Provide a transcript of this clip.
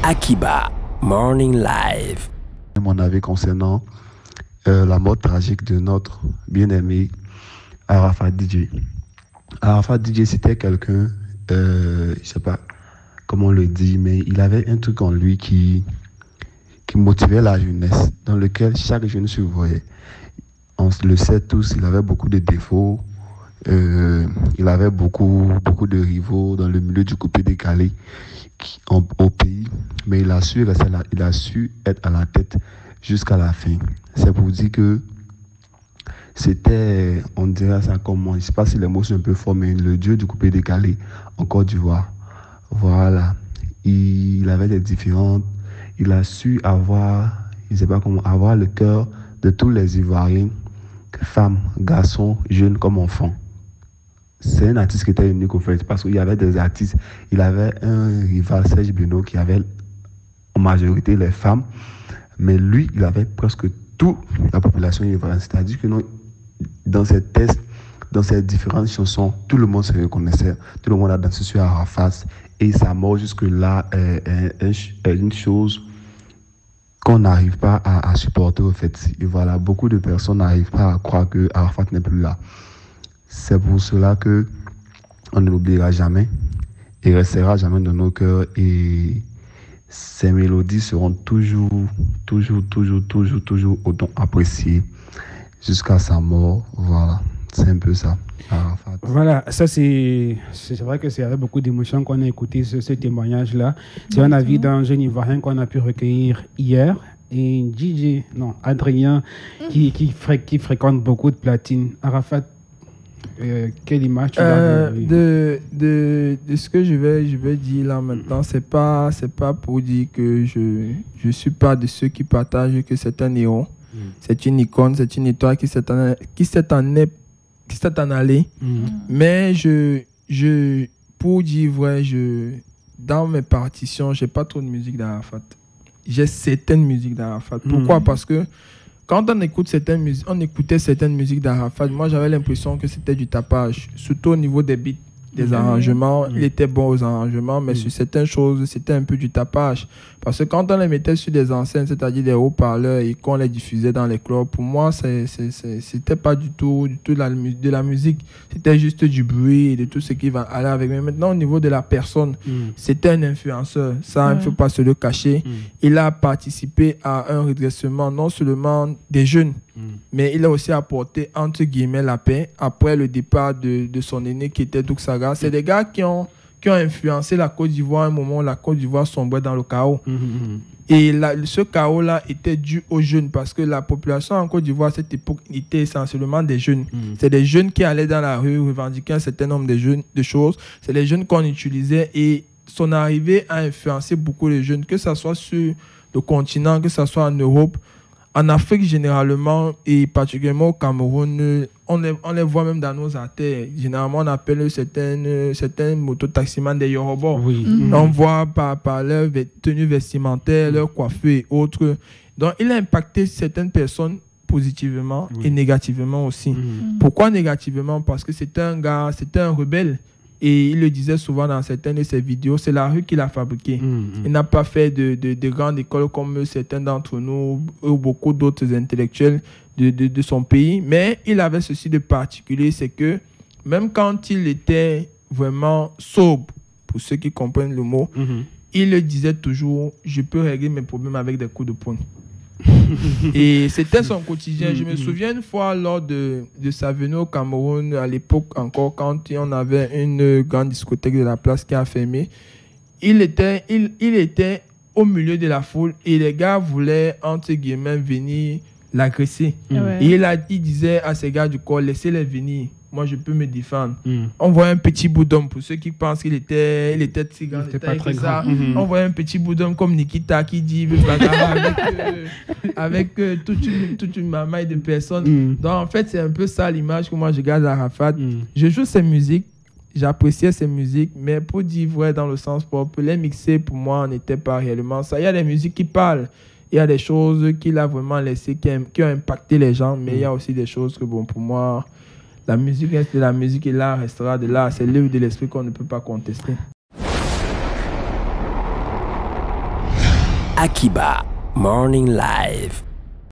Akiba, Morning Live. Mon avis concernant la mort tragique de notre bien-aimé Arafat DJ. Arafat DJ, c'était quelqu'un, je ne sais pas comment on le dit, mais il avait un truc en lui qui motivait la jeunesse, dans lequel chaque jeune se voyait. On le sait tous, il avait beaucoup de défauts, il avait beaucoup de rivaux dans le milieu du coupé décalé au pays, mais il a su rester là, il a su être à la tête jusqu'à la fin. C'est pour dire que c'était, on dirait ça comment, je ne sais pas si les mots sont un peu forts, mais le dieu du coupé décalé en Côte d'Ivoire. Voilà. Il avait des différentes, il a su avoir, je ne sais pas comment, avoir le cœur de tous les Ivoiriens, femmes, garçons, jeunes comme enfants. C'est un artiste qui était unique au fait, parce qu'il y avait des artistes, il avait un rival, Serge Beno, qui avait en majorité les femmes, mais lui, il avait presque toute la population ivoirienne. C'est-à-dire que non, dans ces tests, dans ces différentes chansons, tout le monde se reconnaissait, tout le monde a dansé sur Arafat, et sa mort jusque-là est une chose qu'on n'arrive pas à supporter au fait. Et voilà, beaucoup de personnes n'arrivent pas à croire que Arafat n'est plus là. C'est pour cela que on ne l'oubliera jamais et restera jamais dans nos cœurs, et ces mélodies seront toujours autant appréciées jusqu'à sa mort. Voilà, c'est un peu ça. Arafat. Voilà, ça c'est vrai que c'est avec beaucoup d'émotion qu'on a écouté ce témoignage-là. C'est un avis d'un jeune Ivoirien qu'on a pu recueillir hier. Et Adrien, qui fréquente beaucoup de platines. Arafat, quelle image tu as de ce que je vais dire là maintenant, c'est pas pour dire que je suis pas de ceux qui partagent que c'est un héros. C'est une icône, c'est une étoile qui s'est en allée. Mais pour dire vrai, dans mes partitions, j'ai pas trop de musique d'Arafat. J'ai certaines musiques d'Arafat. Pourquoi? Parce que quand on écoutait certaines musiques d'Arafat, moi j'avais l'impression que c'était du tapage, surtout au niveau des beats, des arrangements. Il était bon aux arrangements, mais sur certaines choses, c'était un peu du tapage. Parce que quand on les mettait sur des enceintes, c'est-à-dire des haut-parleurs, et qu'on les diffusait dans les clubs, pour moi, c'était pas du tout de la musique. C'était juste du bruit et de tout ce qui va aller avec. Mais maintenant, au niveau de la personne, c'était un influenceur. Ça, il ne faut pas se le cacher. Il a participé à un redressement, non seulement des jeunes, mais il a aussi apporté, entre guillemets, la paix après le départ de son aîné qui était Douk Saga. C'est des gars qui ont influencé la Côte d'Ivoire à un moment où la Côte d'Ivoire sombrait dans le chaos. Et ce chaos-là était dû aux jeunes, parce que la population en Côte d'Ivoire à cette époque était essentiellement des jeunes. C'est des jeunes qui allaient dans la rue revendiquer un certain nombre de choses. C'est les jeunes qu'on utilisait, et son arrivée a influencé beaucoup les jeunes, que ce soit sur le continent, que ce soit en Europe. En Afrique, généralement, et particulièrement au Cameroun, on les voit même dans nos artères. Généralement, on appelle certains mototaximans des Yoruba. On voit par leur tenue vestimentaire, leur coiffure et autres. Donc, il a impacté certaines personnes positivement et négativement aussi. Pourquoi négativement? Parce que c'était un gars, c'était un rebelle. Et il le disait souvent dans certaines de ses vidéos, c'est la rue qu'il a fabriqué. Il n'a pas fait de grandes écoles comme certains d'entre nous ou beaucoup d'autres intellectuels de son pays. Mais il avait ceci de particulier, c'est que même quand il était vraiment sobre, pour ceux qui comprennent le mot, il le disait toujours, je peux régler mes problèmes avec des coups de poing. Et c'était son quotidien. Je me souviens une fois lors de sa venue au Cameroun, à l'époque encore, quand on avait une grande discothèque de la place qui a fermé, il était au milieu de la foule et les gars voulaient, entre guillemets, venir l'agresser. Et il disait à ces gars du corps, laissez-les venir. Moi, je peux me défendre. On voit un petit bout d'homme, pour ceux qui pensent qu'il était si grand. Il était pas très grand. On voit un petit bout d'homme comme Nikita qui dit avec toute une mamaille de personnes. Donc, en fait, c'est un peu ça l'image que moi, je garde d'Arafat. Je joue ses musiques, j'appréciais ses musiques, mais pour dire vrai, dans le sens propre, les mixer, pour moi, n'était pas réellement ça. Il y a des musiques qui parlent. Il y a des choses qu'il a vraiment laissées, qui ont impacté les gens, mais il y a aussi des choses que, bon, pour moi, la musique reste de la musique et l'art restera de l'art. C'est l'œuvre de l'esprit qu'on ne peut pas contester. Akiba, Morning Live.